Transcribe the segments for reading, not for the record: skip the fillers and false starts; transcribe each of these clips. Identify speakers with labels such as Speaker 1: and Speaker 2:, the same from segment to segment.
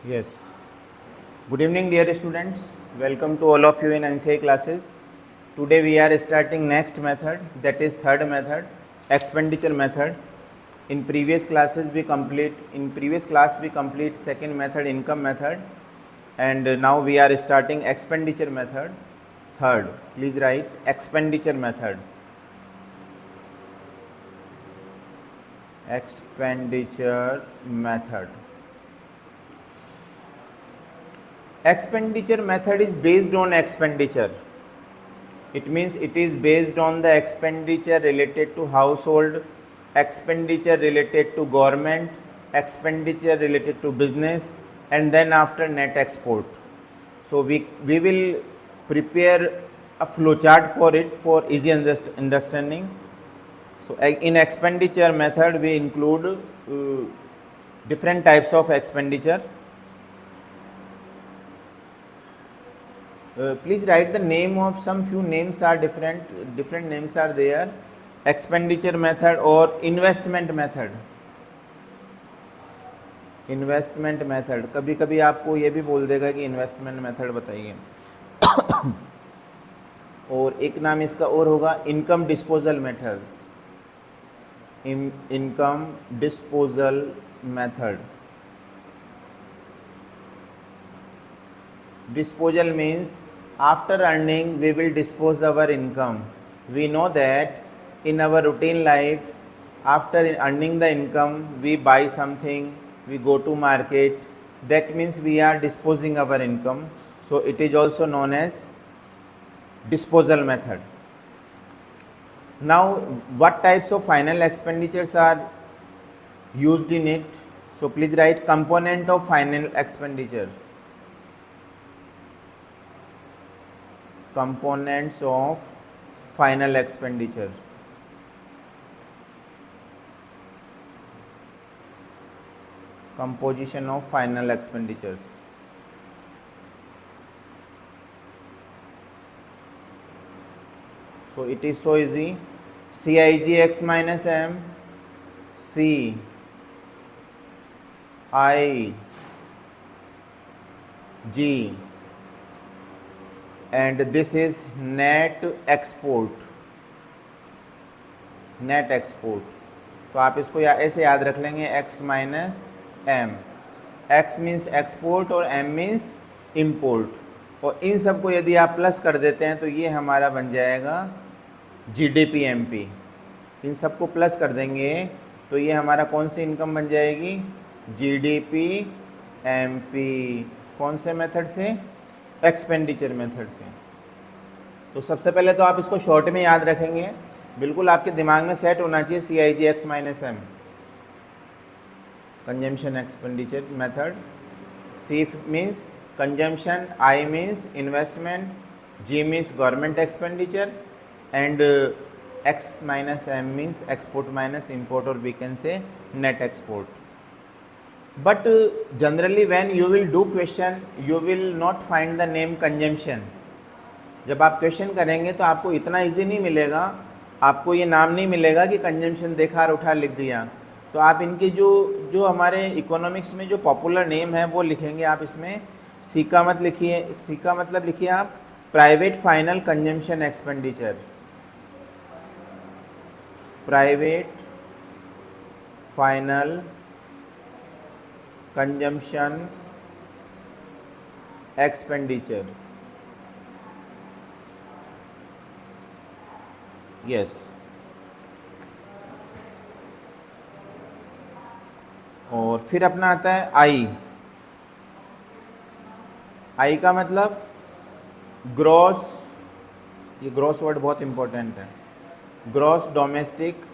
Speaker 1: Yes. Good evening, dear students. Welcome to all of you in NCI classes. Today we are starting next method, that is third method, expenditure method. In previous class we complete second method, income method, and now we are starting expenditure method. Third, please write expenditure method. Expenditure method. Expenditure method is based on expenditure. It means it is based on the expenditure related to household, expenditure related to government, expenditure related to business, and then after net export. So we will prepare a flowchart for it for easy understanding. So in expenditure method we include different types of expenditure. Please write the name of some few names are different names are there. Expenditure method or investment method. Investment method, कभी कभी आपको ये भी बोल देगा कि investment method बताइए। और एक नाम इसका और होगा income disposal method. Income disposal method. Disposal means after earning we will dispose our income. We know that in our routine life, after earning the income we buy something, we go to market. That means we are disposing our income. So it is also known as disposal method. Now what types of final expenditures are used in it? So please write component of final expenditure. Components of final expenditure. Composition of final expenditures. So it is so easy. CIGX minus M, C I G, and this is net export. Net export, तो आप इसको ऐसे याद रख लेंगे x minus M. x means export और m means import, और इन सबको यदि आप प्लस कर देते हैं तो ये हमारा बन जाएगा GDP MP। इन सबको प्लस कर देंगे तो ये हमारा कौन सी इनकम बन जाएगी? GDP MP। कौन से मेथड से? एक्सपेंडिचर मेथड से। तो सबसे पहले तो आप इसको शॉर्ट में याद रखेंगे, बिल्कुल आपके दिमाग में सेट होना चाहिए CIGX minus M, consumption expenditure method. C means consumption, I means investment, G means government expenditure, and X minus M means export minus import, और we can say net export. But generally when you will do question, you will not find the name consumption. जब आप question करेंगे तो आपको इतना easy नहीं मिलेगा, आपको ये नाम नहीं मिलेगा कि कंजम्पशन देखा और उठा लिख दिया। तो आप इनके जो हमारे इकोनॉमिक्स में जो पॉपुलर नेम है वो लिखेंगे आप इसमें। सी का मत लिखिए, सी का मतलब लिखिए आप private final consumption expenditure. Private final consumption expenditure. Yes. और फिर अपना आता है आई। आई का मतलब ग्रॉस, ये ग्रॉस वर्ड बहुत इंपॉर्टेंट है। Gross domestic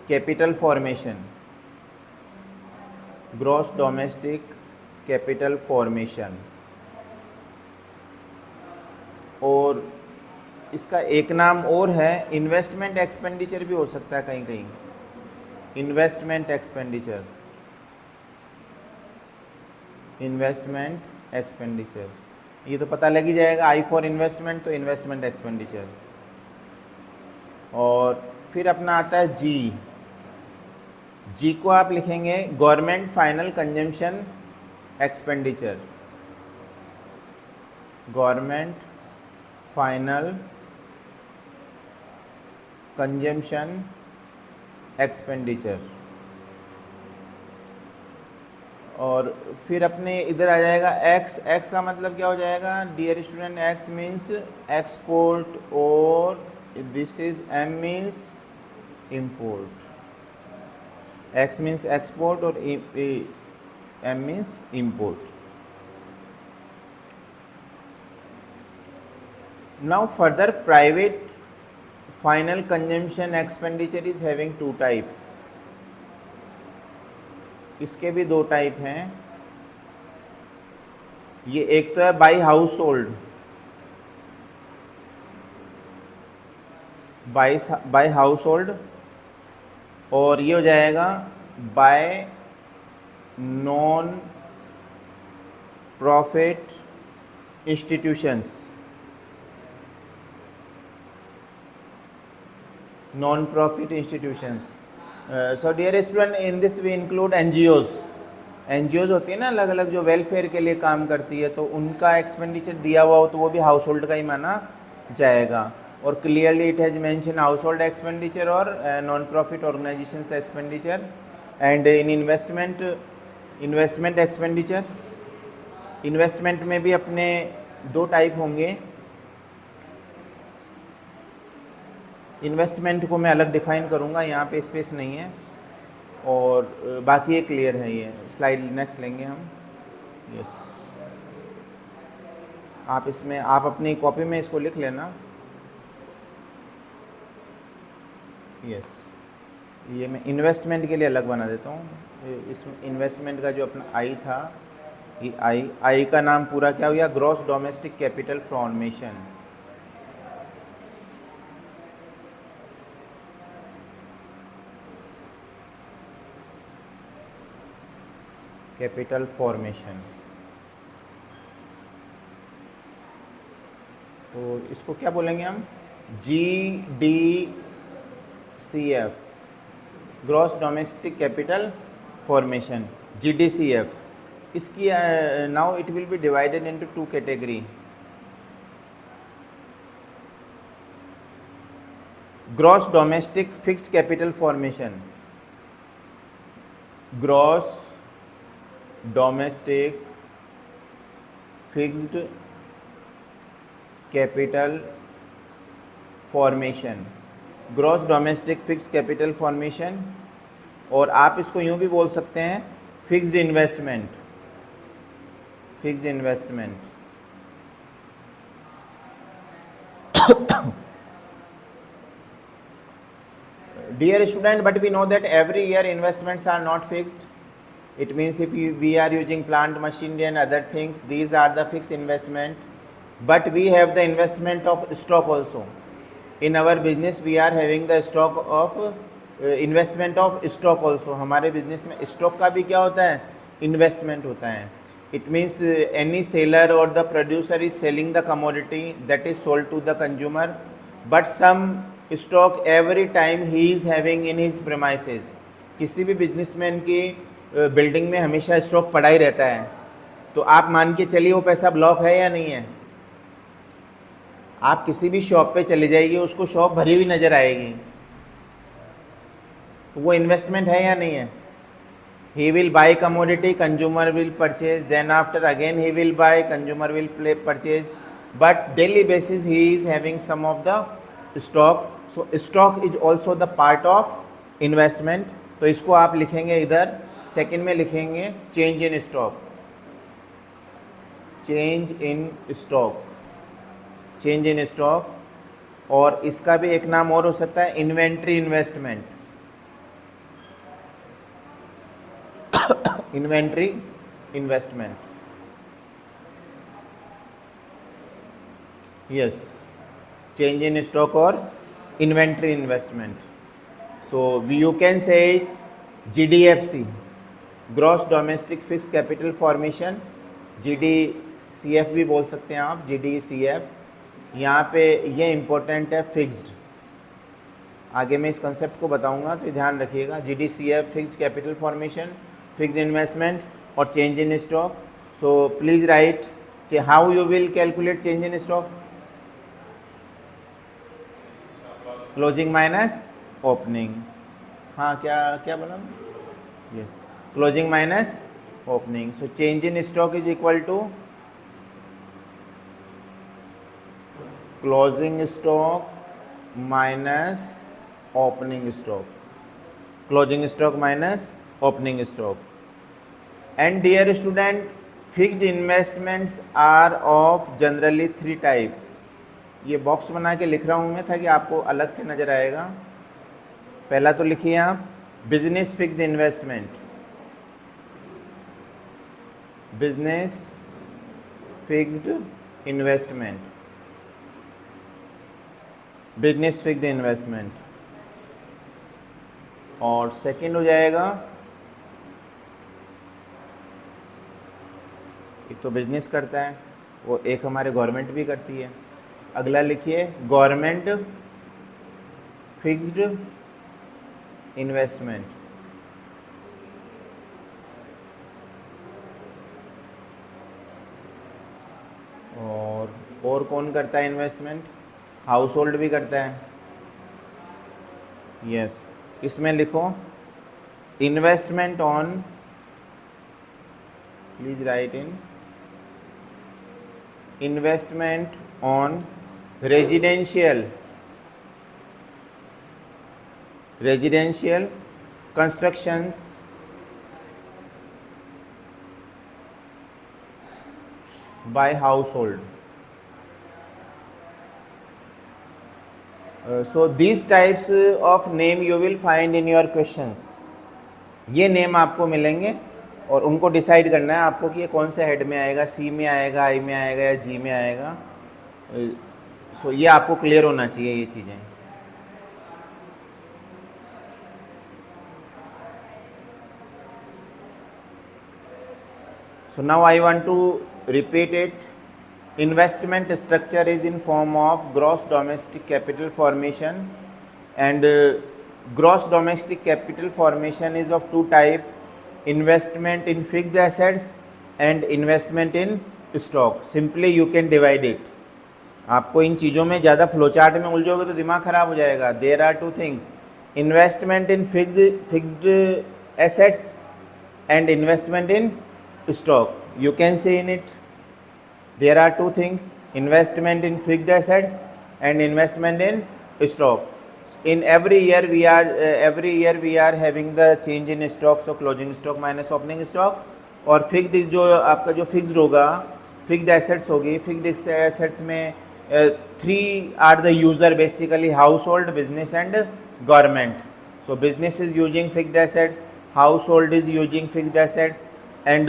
Speaker 1: capital formation. Gross domestic capital formation. और इसका एक नाम और है इन्वेस्टमेंट एक्सपेंडिचर भी हो सकता है कहीं कहीं। इन्वेस्टमेंट एक्सपेंडिचर, इन्वेस्टमेंट एक्सपेंडिचर, ये तो पता लग ही जाएगा। आई फॉर इन्वेस्टमेंट तो इन्वेस्टमेंट एक्सपेंडिचर। और फिर अपना आता है जी। जी को आप लिखेंगे government final consumption expenditure, government final consumption expenditure. और फिर अपने इधर आ जाएगा एक्स, एक्स का मतलब क्या हो जाएगा dear student, X means export और this is M means import, X means export और M means import. Now further private final consumption expenditure is having two type, इसके भी दो टाइप हैं। ये एक तो है by household, by household, और ये हो जाएगा by non profit institutions, non profit institutions. So dear student, in this we include NGOs, NGOs होती है ना अलग अलग जो वेलफेयर के लिए काम करती है, तो उनका एक्सपेंडिचर दिया हुआ हो तो वो भी हाउस होल्ड का ही माना जाएगा। और clearly it has mention household expenditure और non profit organisations expenditure. And in investment expenditure, investment में भी अपने दो टाइप होंगे। इन्वेस्टमेंट को मैं अलग डिफाइन करूँगा, यहाँ पे स्पेस नहीं है, और बाकी ये क्लियर है। ये स्लाइड नेक्स्ट लेंगे हम। यस, आप इसमें आप अपनी कॉपी में इसको लिख लेना। यस, ये मैं इन्वेस्टमेंट के लिए अलग बना देता हूँ। इसमें इन्वेस्टमेंट का जो अपना आई था, ये आई का नाम पूरा क्या हो गया, gross domestic capital formation. Capital formation, तो इसको क्या बोलेंगे हम, GDCF, gross domestic capital formation, GDCF। इसकी now it will be divided into two category, gross domestic fix capital formation, gross domestic fixed capital formation, gross domestic fix capital formation. और आप इसको यूँ भी बोल सकते हैं fixed investment, fixed investment. Dear student, but we know that every year investments are not fixed. It means if we are using plant machinery and other things, these are the fixed investment. But we have the investment of stock also. In our business, we are having the stock of investment of stock also. हमारे business में stock का भी क्या होता है, investment होता है. It means any seller or the producer is selling the commodity that is sold to the consumer, but some stock every time he is having in his premises. किसी भी बिजनेसमैन की बिल्डिंग में हमेशा stock पड़ा ही रहता है, तो आप मान के चलिए वो पैसा ब्लॉक है या नहीं है। आप किसी भी शॉप पे चले जाइए, उसको शॉप भरी हुई नज़र आएगी, तो वो इन्वेस्टमेंट है या नहीं है। He will buy commodity, consumer will purchase, then after again he will buy, consumer will purchase, but daily basis he is having some of the stock. So stock is also the part of investment. तो इसको आप लिखेंगे इधर second में लिखेंगे change in stock, change in stock, change in stock. और इसका भी एक नाम और हो सकता है inventory investment, inventory investment. Yes, change in stock और inventory investment. So you can say it GDFC, gross domestic fix capital formation, GDCF भी बोल सकते हैं आप, GDCF। यहाँ पे ये इम्पोर्टेंट है फिक्स्ड, आगे मैं इस कंसेप्ट को बताऊंगा, तो ध्यान रखिएगा। GDCF fixed capital formation, fixed investment और change in stock. So please write how you will calculate change in stock. Closing minus opening. हाँ, क्या क्या बोला? Yes, closing minus opening. So change in stock is equal to closing stock minus opening stock, closing stock minus opening stock. And dear student, fixed investments are of generally 3 type. ये box बना के लिख रहा हूँ मैं ताकि आपको अलग से नज़र आएगा। पहला तो लिखिए आप business fixed investment, business fixed investment, business fixed investment. और सेकंड हो जाएगा, एक तो बिजनेस करता है वो, एक हमारे गवर्नमेंट भी करती है। अगला लिखिए गवर्नमेंट फिक्स्ड इन्वेस्टमेंट। और कौन करता है इन्वेस्टमेंट? हाउस होल्ड भी करता है। यस, इसमें लिखो investment on, please right in investment on residential constructions by household. So these types of name you will find in your questions. ये नेम आपको मिलेंगे और उनको डिसाइड करना है आपको कि ये कौन से हेड में आएगा, सी में आएगा, आई में आएगा या जी में आएगा। सो ये आपको क्लियर होना चाहिए ये चीज़ें। So now I want to repeat it. Investment structure is in form of gross domestic capital formation, and gross domestic capital formation is of 2 type: investment in fixed assets and investment in stock. Simply you can divide it. आपको इन चीज़ों में ज़्यादा flow chart में उलझोगे तो दिमाग ख़राब हो जाएगा। There are 2 things: investment in fixed assets and investment in stock. You can see in it there are 2 things: investment in fixed assets and investment in stock. In every year we are having the change in stock, so closing stock minus opening stock. और fixed जो आपका जो fixed होगा, fixed assets होगी, fixed assets में 3 are the user basically: household, business and government. So business is using fixed assets, household is using fixed assets, and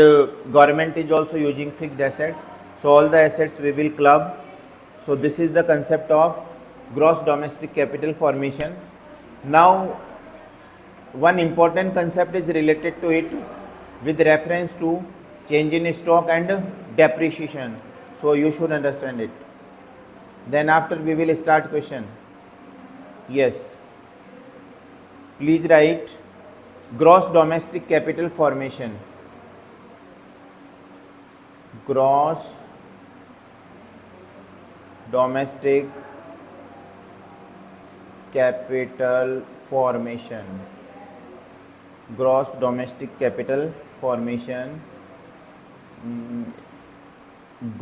Speaker 1: government is also using fixed assets. So all the assets we will club. So this is the concept of gross domestic capital formation. Now one important concept is related to it with reference to change in stock and depreciation. So you should understand it. Then after we will start question. Yes. Please write gross domestic capital formation. Gross domestic capital formation. Gross domestic capital formation.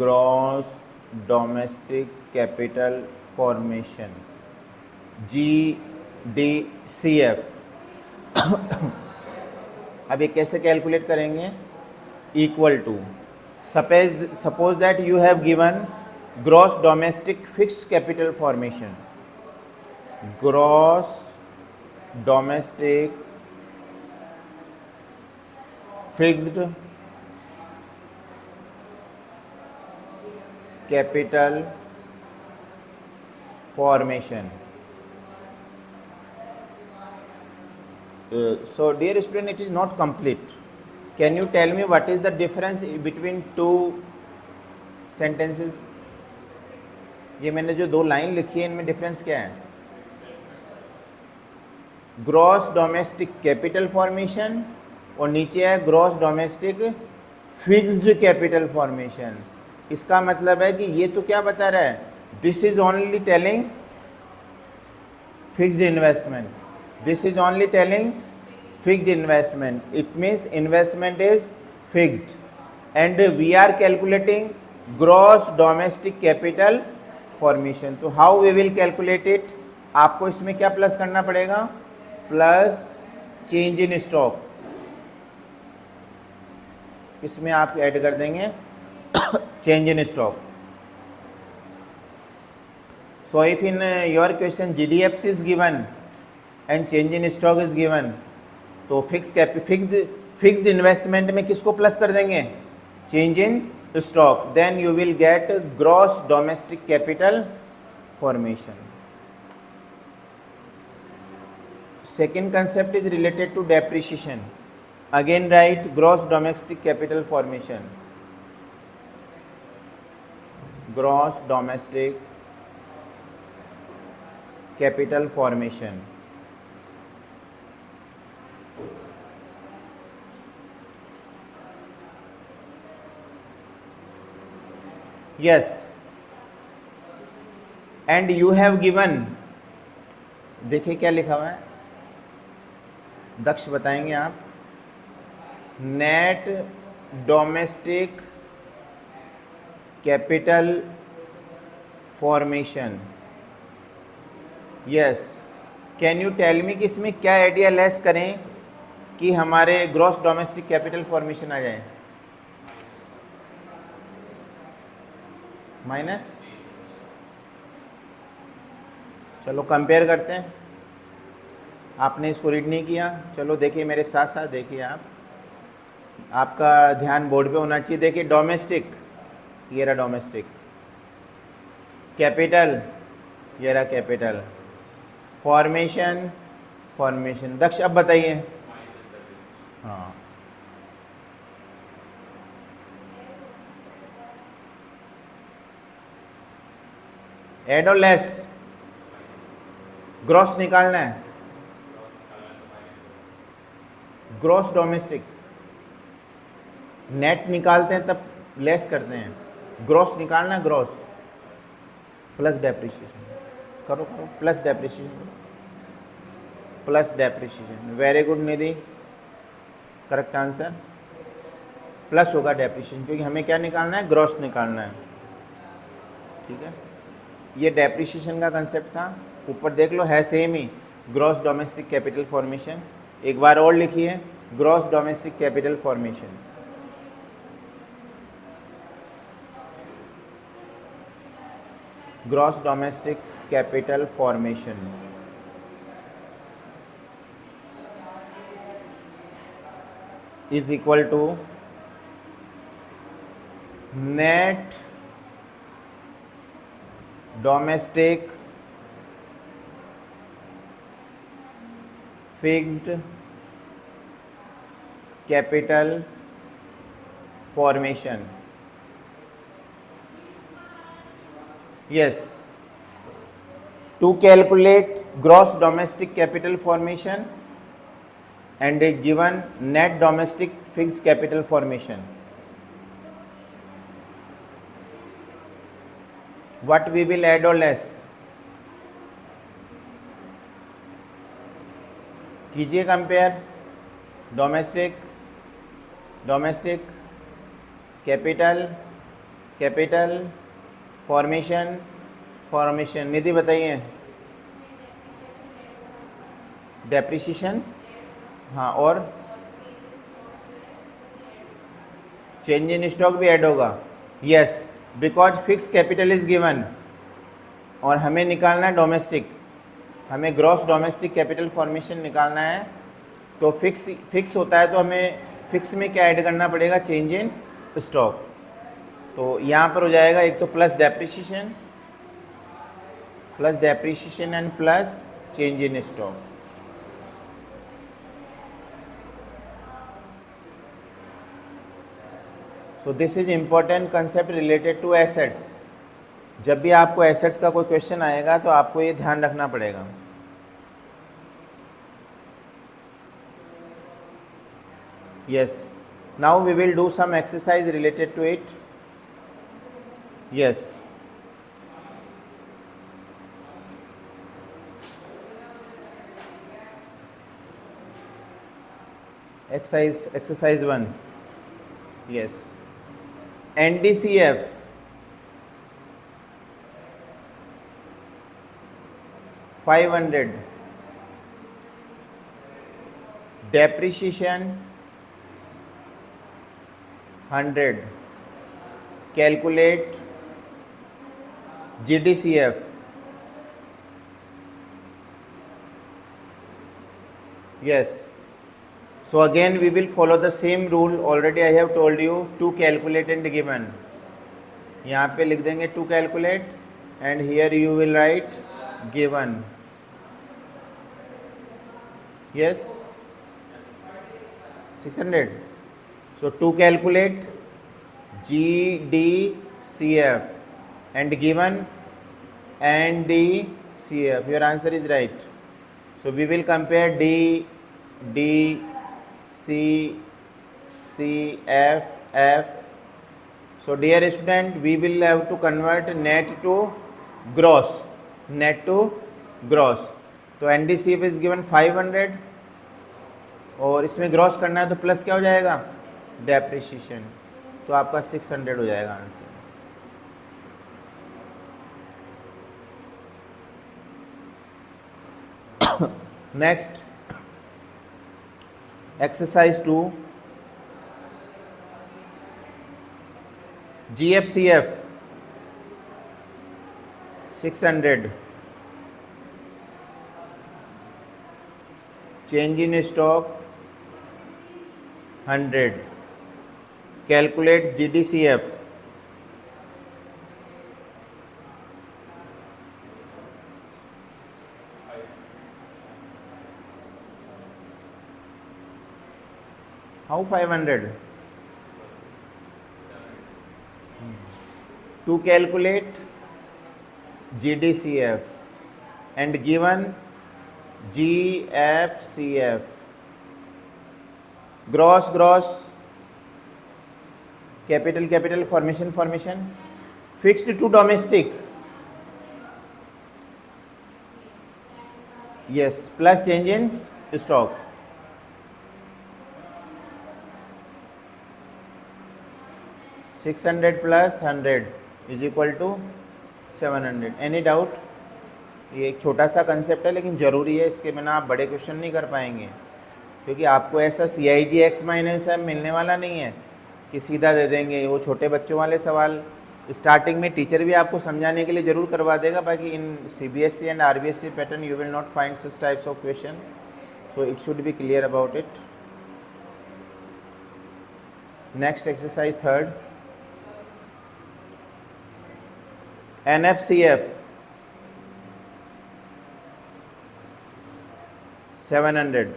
Speaker 1: Gross domestic capital formation. GDCF. अब ये कैसे calculate करेंगे? Equal to, suppose that you have given gross domestic fixed capital formation. Gross domestic fixed capital formation. So dear student, it is not complete. Can you tell me what is the difference between 2 sentences? ये मैंने जो 2 line लिखी है इनमें difference क्या है? Gross domestic capital formation और नीचे है gross domestic fixed capital formation. इसका मतलब है कि ये तो क्या बता रहा है, this is only telling fixed investment, this is only telling fixed investment, it means investment is fixed and we are calculating gross domestic capital formation. तो how we will calculate it, आपको इसमें क्या प्लस करना पड़ेगा, plus change in stock, इसमें आप add कर देंगे change in stock. So if in your question GDFC is given and change in stock is given, तो फिक्स्ड इन्वेस्टमेंट में किसको प्लस कर देंगे, change in stock, then you will get gross domestic capital formation. Second concept is related to depreciation, again right gross domestic capital formation, gross domestic capital formation. yes and you have given, देखिए क्या लिखा हुआ है, दक्ष बताएंगे आप, net domestic capital formation. Yes, can you tell me कि इसमें क्या आइडिया लेस करें कि हमारे ग्रॉस डोमेस्टिक कैपिटल फॉर्मेशन आ जाए, माइनस, चलो कंपेयर करते हैं, आपने इसको रीड नहीं किया, चलो देखिए मेरे साथ साथ देखिए आप, आपका ध्यान बोर्ड पे होना चाहिए। देखिए डोमेस्टिक, ये रहा डोमेस्टिक, कैपिटल, ये रहा कैपिटल, फॉर्मेशन, फॉर्मेशन। दक्ष अब बताइए, हाँ एड और लेस, ग्रॉस निकालना है, ग्रॉस डोमेस्टिक, नेट निकालते हैं तब लेस करते हैं, ग्रॉस निकालना है, ग्रॉस प्लस डेप्रिसिएशन, करो करो plus depreciation, plus depreciation, very good Nidhi, correct answer, plus होगा डेप्रिसिएशन, क्योंकि हमें क्या निकालना है, ग्रॉस निकालना है, ठीक है। ये डेप्रिसिएशन का कंसेप्ट था, ऊपर देख लो है सेम ही, ग्रॉस डोमेस्टिक कैपिटल फॉर्मेशन। एक बार और लिखिए, gross domestic capital formation, gross domestic capital formation is equal to net domestic fixed capital formation. Yes, to calculate gross domestic capital formation and a given net domestic fixed capital formation, what we will add or less? कीजिए compare, domestic capital formation. निधि बताइए, depreciation, हाँ, और change in stock भी add होगा। Yes, because fix capital is given और हमें निकालना है डोमेस्टिक, हमें ग्रॉस डोमेस्टिक कैपिटल फॉर्मेशन निकालना है, तो फिक्स होता है तो हमें फिक्स में क्या ऐड करना पड़ेगा, चेंज इन स्टॉक। तो यहाँ पर हो जाएगा एक तो plus depreciation and plus change in stock. So this is important concept related to assets. जब भी आपको एसेट्स का कोई क्वेश्चन आएगा तो आपको ये ध्यान रखना पड़ेगा। Yes, now we will do some exercise related to it. Yes, exercise 1. Yes, NDCF 500, depreciation 100, calculate GDCF. Yes, so again we will follow the same rule. Already I have told you to calculate and given. यहाँ पे लिख देंगे to calculate and here you will write given. Yes, 600. So to calculate GDCF and given NDCF. Your answer is right. So we will compare DDCCFF. So dear student, we will have to convert net to gross. Net to gross. तो NDCF is given 500 और इसमें gross करना है तो plus क्या हो जाएगा, depreciation. तो आपका 600 हो जाएगा answer. Next exercise 2, GFCF 600, change in stock 100, calculate GDCF. How 500? To calculate GDCF and given GFCF. Gross, capital, formation, fixed to domestic. Yes, plus change in stock. $600 plus 100 is equal to 700. Any doubt? ये एक छोटा सा concept है लेकिन ज़रूरी है, इसके बिना आप बड़े क्वेश्चन नहीं कर पाएंगे, क्योंकि आपको ऐसा CIG X माइनस M मिलने वाला नहीं है कि सीधा दे देंगे. वो छोटे बच्चों वाले सवाल स्टार्टिंग में टीचर भी आपको समझाने के लिए ज़रूर करवा देगा, बाकी इन CBSE and RBSE pattern you will not find such types of question, so it should be clear about it. Next exercise 3rd, NFCF 700,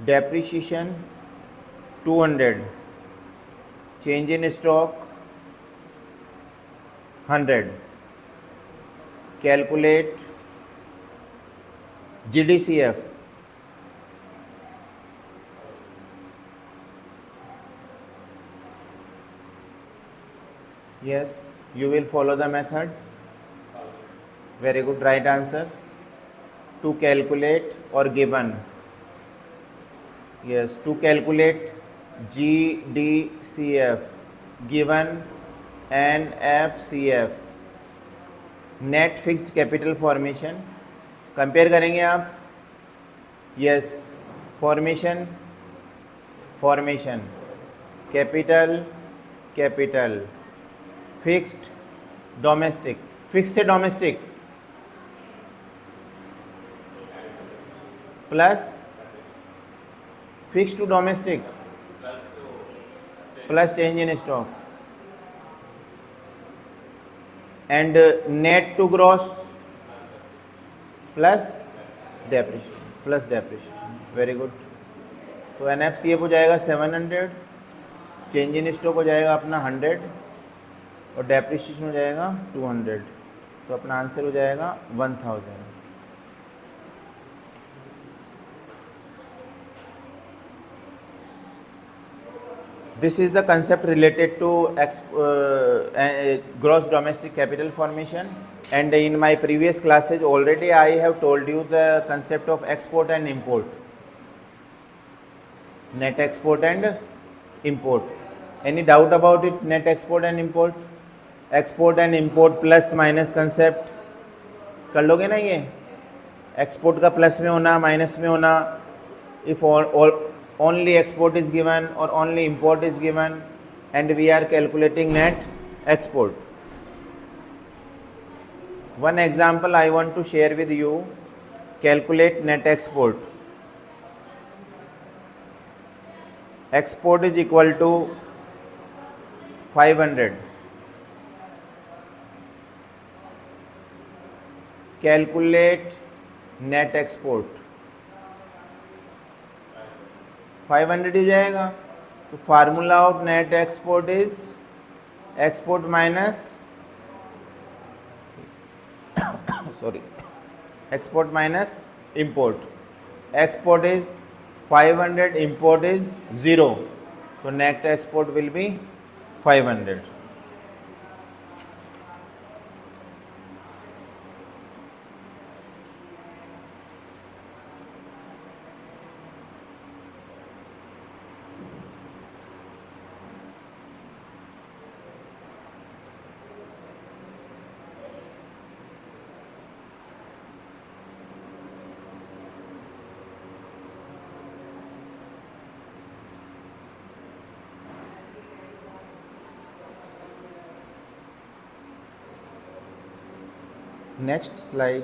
Speaker 1: depreciation 200, change in stock 100, calculate GDCF. Yes, you will follow the method. Very good, right answer. To calculate or given. Yes, to calculate GDCF, given NFCF, net fixed capital formation. Compare करेंगे आप. Yes, formation, capital, fixed, domestic, fixed से domestic plus fixed to domestic plus change in stock and net to gross plus depreciation. Very good. तो NFCF हो जाएगा 700, change in stock हो जाएगा अपना 100 और डेप्रिसिएशन हो जाएगा 200. तो अपना आंसर हो जाएगा 1000. This is the concept related to gross domestic capital formation, and in my previous classes already I have told you the concept of export and import, net export and import. Any doubt about it? Net export and import plus minus concept कर लोगे ना ये? Export का plus में होना, minus में होना, if only export is given or only import is given and we are calculating net export. One example I want to share with you. Calculate net export. Export is equal to 500. Calculate net export. 500 हो जाएगा. So formula of net export is export minus export minus import. Export is 500, import is 0. So net export will be 500. Next slide.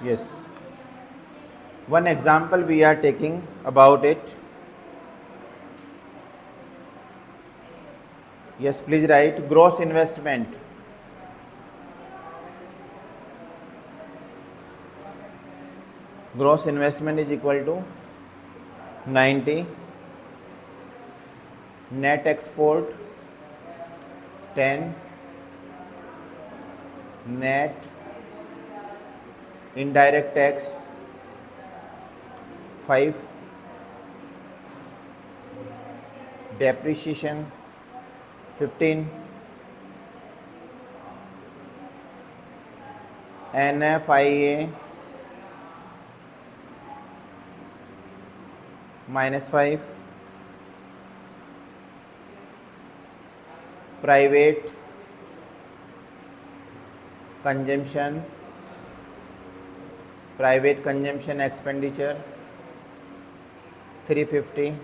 Speaker 1: Yes. One example we are taking about it. Yes, please write gross investment. Gross investment is equal to 90. Net export 10, net indirect tax 5, depreciation 15, NFIA minus 5, private consumption expenditure 350,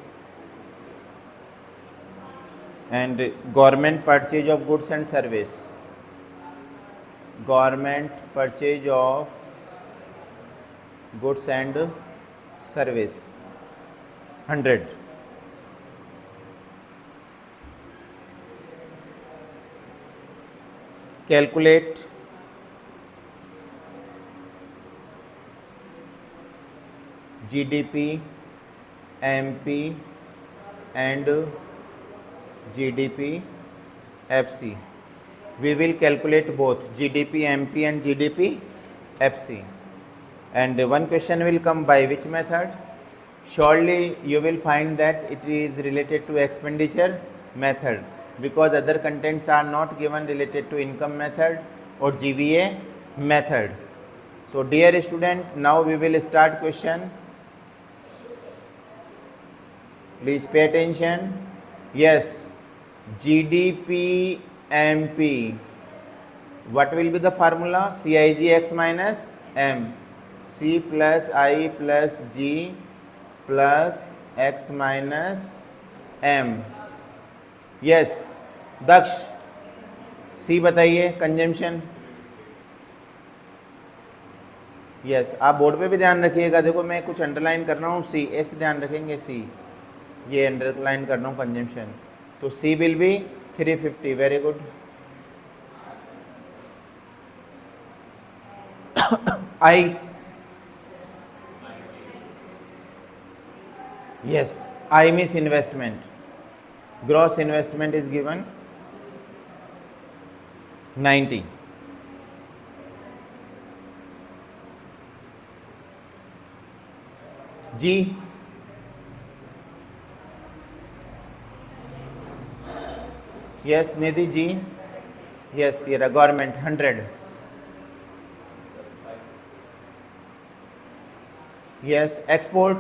Speaker 1: and government purchase of goods and service. Government purchase of goods and service 100. Calculate GDP, MP and GDP FC. We will calculate both GDP MP and GDP FC. And one question will come by which method? Surely you will find that it is related to expenditure method, because other contents are not given related to income method or GVA method. So dear student, now we will start question. Please pay attention. Yes, GDP MP. What will be the formula? CIGX minus M. C plus I plus G plus X minus M. Yes Daksh, C बताइए consumption. Yes, आप board पे भी ध्यान रखिएगा. देखो मैं कुछ underline कर रहा हूँ. सी ऐसे ध्यान रखेंगे. सी ये अंडरलाइन कर रहा हूँ कंजम्पशन. तो C will be 350. Very good. I, yes, I means investment. Gross investment is given 90. जी, यस निधि जी, यस ये रहा government 100, yes export,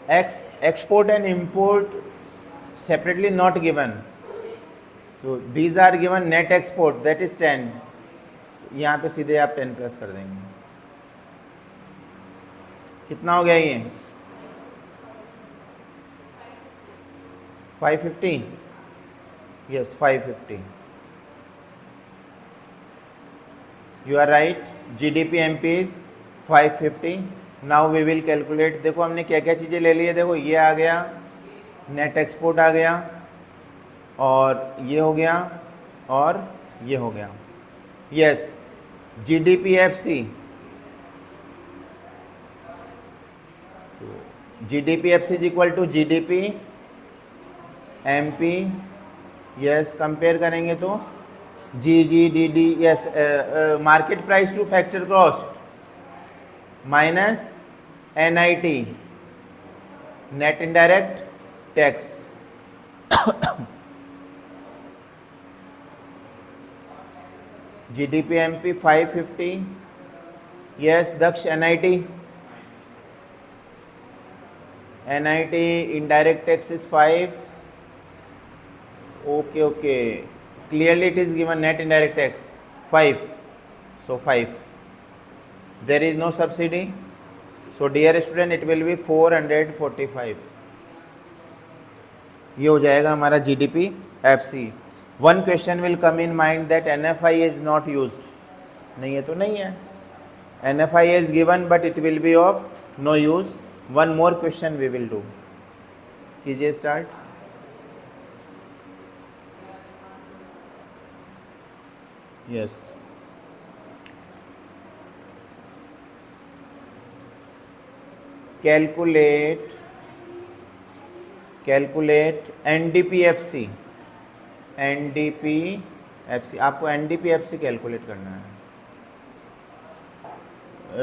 Speaker 1: export and import separately not given, so these are given net export that is 10, यहाँ पे सीधे आप 10 plus कर देंगे, कितना हो गया ये 550, yes 550, you are right, GDP MP is 550. Now we will calculate, देखो हमने क्या क्या चीज़ें ले ली है, देखो ये आ गया नेट एक्सपोर्ट आ गया, और ये हो गया, और ये हो गया, yes GDPFC, GDPFC is equal to GDP MP, yes compare करेंगे तो GGDD, yes market price to factor cost minus NIT net indirect tax, GDP MP 550, yes Daksh NIT indirect tax is 5, okay, clearly it is given net indirect tax 5, so 5, there is no subsidy, so dear student it will be 445, ये हो जाएगा हमारा GDP FC. One question will come in mind that NFI is not used, नहीं है तो नहीं है, NFI is given but it will be of no use. One more question we will do, कीजिए start. Yes, calculate NDPFC, आपको NDPFC calculate करना है.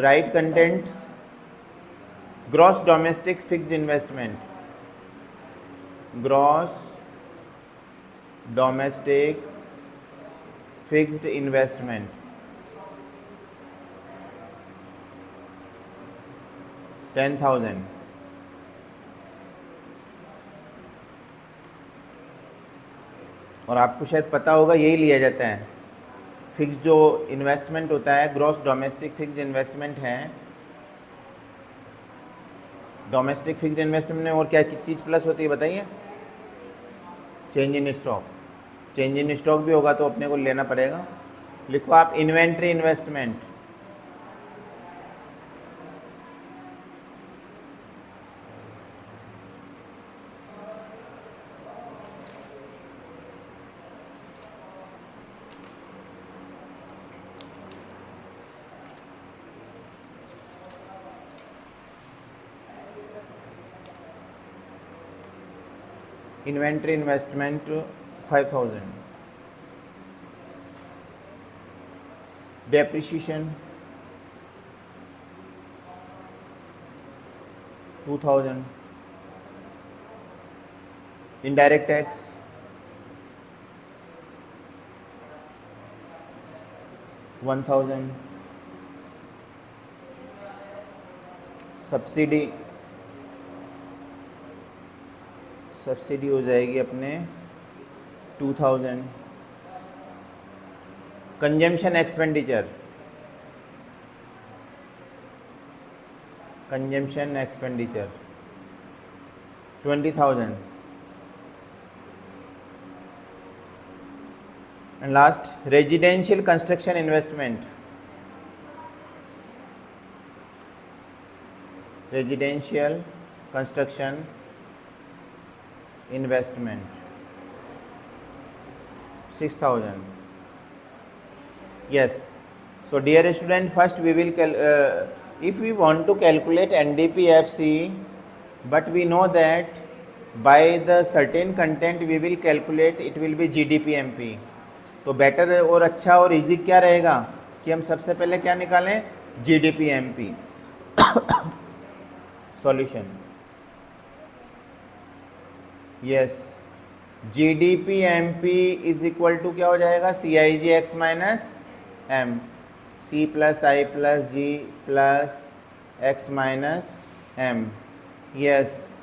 Speaker 1: Right content, gross domestic fixed investment, gross domestic fixed investment, $10,000. और आपको शायद पता होगा यही लिया जाता है, फिक्स जो इन्वेस्टमेंट होता है ग्रॉस डोमेस्टिक फिक्स्ड इन्वेस्टमेंट है. डोमेस्टिक फिक्स्ड इन्वेस्टमेंट में और क्या चीज़ प्लस होती है बताइए? Change in stock. Change in stock भी होगा तो अपने को लेना पड़ेगा. लिखो आप inventory investment, inventory investment 5,000. Depreciation 2,000. Indirect tax 1,000. Subsidy हो जाएगी अपने 2,000. Consumption expenditure 20,000. And last residential construction investment, residential construction investment 6,000. Yes, so dear student, first we will if we want to calculate NDPFC, but we know that by the certain content we will calculate it will be GDPMP. तो better और अच्छा और easy क्या रहेगा कि हम सबसे पहले क्या निकालें? GDPMP. Solution. Yes, GDP is equal to क्या हो जाएगा, CIG x minus M, C plus I plus G plus X minus M. Yes,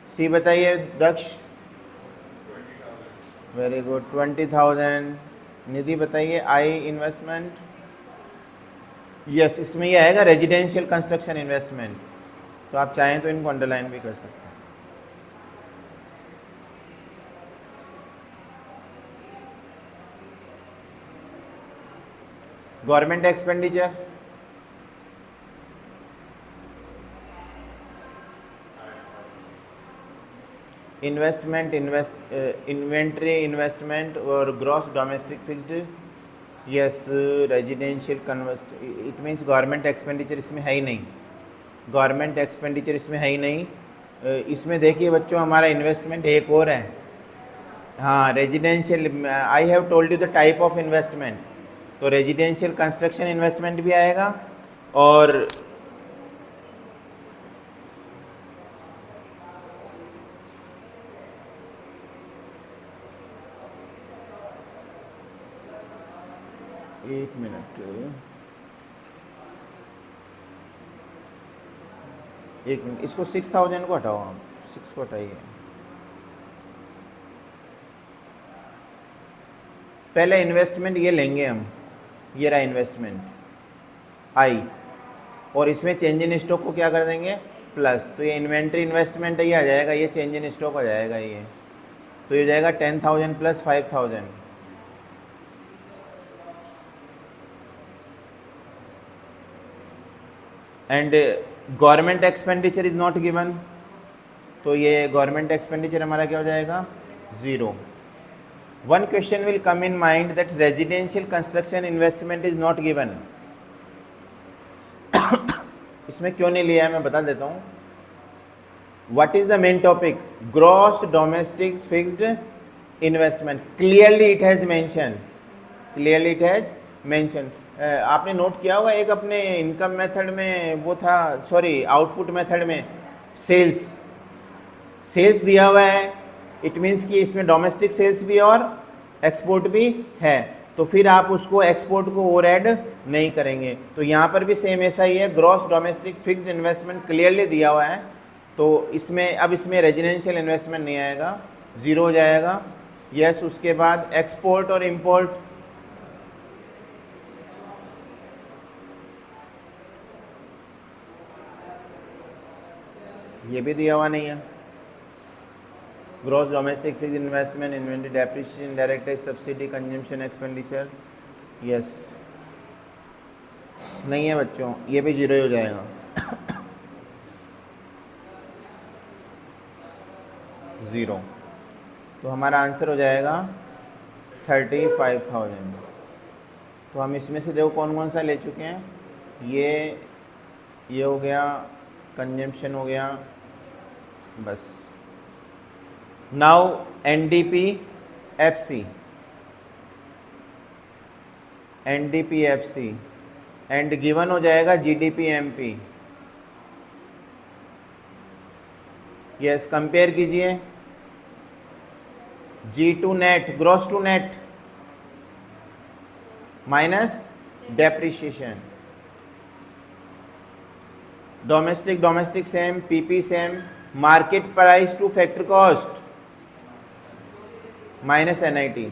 Speaker 1: C बताइए दक्ष। Very good, 20,000। निधि बताइए आई इन्वेस्टमेंट। यस, इसमें ये आएगा रेजिडेंशियल कंस्ट्रक्शन इन्वेस्टमेंट। तो आप चाहें तो इनको अंडरलाइन भी कर सकते हैं। Government expenditure, investment, inventory investment और gross domestic fixed. Yes, residential invest, it means government expenditure इसमें है ही नहीं, गवर्नमेंट एक्सपेंडिचर इसमें है ही नहीं। इसमें देखिए बच्चों हमारा इन्वेस्टमेंट एक और है, हाँ residential. I have told you the type of investment, तो रेजिडेंशियल कंस्ट्रक्शन इन्वेस्टमेंट भी आएगा और एक मिनट, इसको 6,000 को हटाओ, आप 6 को हटाइए। पहले इन्वेस्टमेंट ये लेंगे हम, ये रहा इन्वेस्टमेंट आई, और इसमें चेंज इन स्टॉक को क्या कर देंगे प्लस, तो ये इन्वेंट्री इन्वेस्टमेंट ये आ जाएगा, ये चेंज इन स्टॉक आ जाएगा ये, तो ये जाएगा 10,000 plus 5,000। And government expenditure is not given, तो ये गवर्नमेंट एक्सपेंडिचर हमारा क्या हो जाएगा 0। One question will come in mind that residential construction investment is not given. इसमें क्यों नहीं लिया है मैं बता देता हूँ। What is the main topic, gross domestic fixed investment, clearly it has mention, clearly it has mention. आपने नोट किया होगा एक अपने इनकम मेथड में वो था, सॉरी आउटपुट मेथड में सेल्स दिया हुआ है, इट मीन्स कि इसमें डोमेस्टिक सेल्स भी और एक्सपोर्ट भी है, तो फिर आप उसको एक्सपोर्ट को और ऐड नहीं करेंगे। तो यहाँ पर भी सेम ऐसा ही है, gross domestic fixed investment clearly दिया हुआ है, तो इसमें अब इसमें रेजिडेंशियल इन्वेस्टमेंट नहीं आएगा, 0 हो जाएगा। यस, उसके बाद एक्सपोर्ट और इंपोर्ट, ये भी दिया हुआ नहीं है। Gross domestic fixed investment, inventory depreciation, direct tax, subsidy, consumption expenditure, yes नहीं है बच्चों, ये भी 0 हो जाएगा। 0, तो हमारा आंसर हो जाएगा 35,000। तो हम इसमें से देखो कौन कौन सा ले चुके हैं, ये हो गया, कंजम्पशन हो गया, बस। Now NDP FC and given हो जाएगा GDP MP। यस, कंपेयर कीजिए, G to net, gross to net minus depreciation, domestic same, PP same, market price to factor cost minus NIT।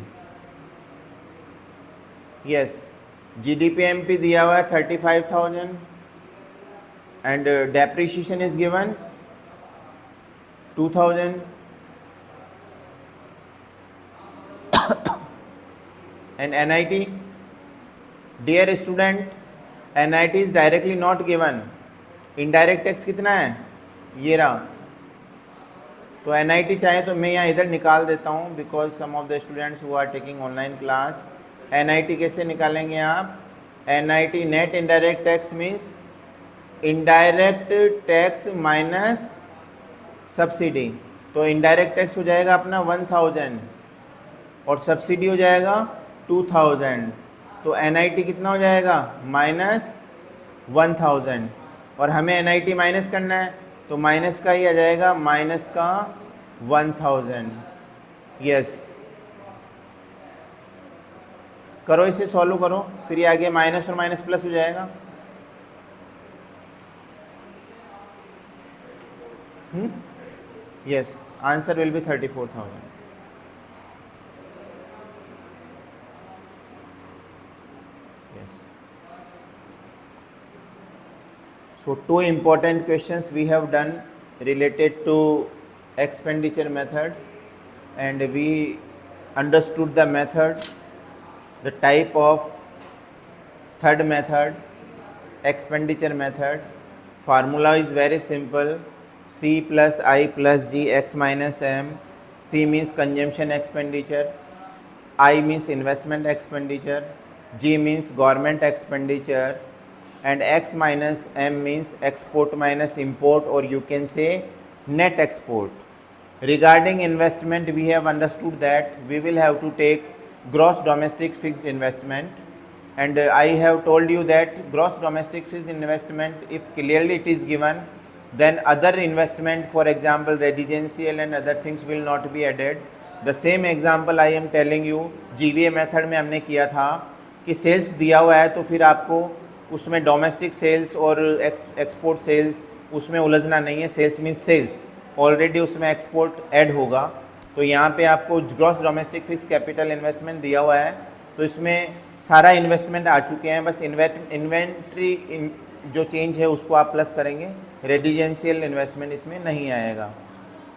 Speaker 1: Yes, GDP MP दिया हुआ है 35,000 and depreciation is given 2,000 and NIT, dear student, NIT is directly not given. Indirect tax कितना है, ये रहा, तो NIT चाहे तो मैं यहाँ इधर निकाल देता हूँ, because some of the students who are taking online class. NIT कैसे निकालेंगे आप, NIT net indirect tax means indirect tax minus subsidy, तो इनडायरेक्ट टैक्स हो जाएगा अपना 1,000 और सब्सिडी हो जाएगा 2,000, तो NIT कितना हो जाएगा -1,000, और हमें NIT माइनस करना है, तो माइनस का ही आ जाएगा, माइनस का 1000। यस, करो इसे सॉल्व करो, फिर ये आगे माइनस और माइनस प्लस हो जाएगा। Yes, answer will be 34,000। Yes, so two important questions we have done related to expenditure method, and we understood the method, the type of third method, expenditure method. Formula is very simple, C plus I plus G x minus m. C means consumption expenditure, I means investment expenditure, G means government expenditure, and x minus m means export minus import, or you can say net export. Regarding investment, we have understood that we will have to take gross domestic fixed investment, and I have told you that gross domestic fixed investment, if clearly it is given, then other investment, for example residential and other things, will not be added. The same example I am telling you, GVA method में हमने किया था कि sales दिया हुआ है तो फिर आपको उसमें डोमेस्टिक सेल्स और एक्सपोर्ट सेल्स उसमें उलझना नहीं है। सेल्स मीन्स सेल्स, ऑलरेडी उसमें एक्सपोर्ट ऐड होगा। तो यहाँ पे आपको gross domestic fix capital investment दिया हुआ है, तो इसमें सारा इन्वेस्टमेंट आ चुके हैं, बस इन्वेंट्री जो चेंज है उसको आप प्लस करेंगे, रेजिडेंशियल इन्वेस्टमेंट इसमें नहीं आएगा।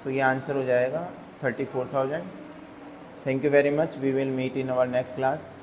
Speaker 1: तो ये आंसर हो जाएगा 34,000। Thank you very much, we will meet in our next class.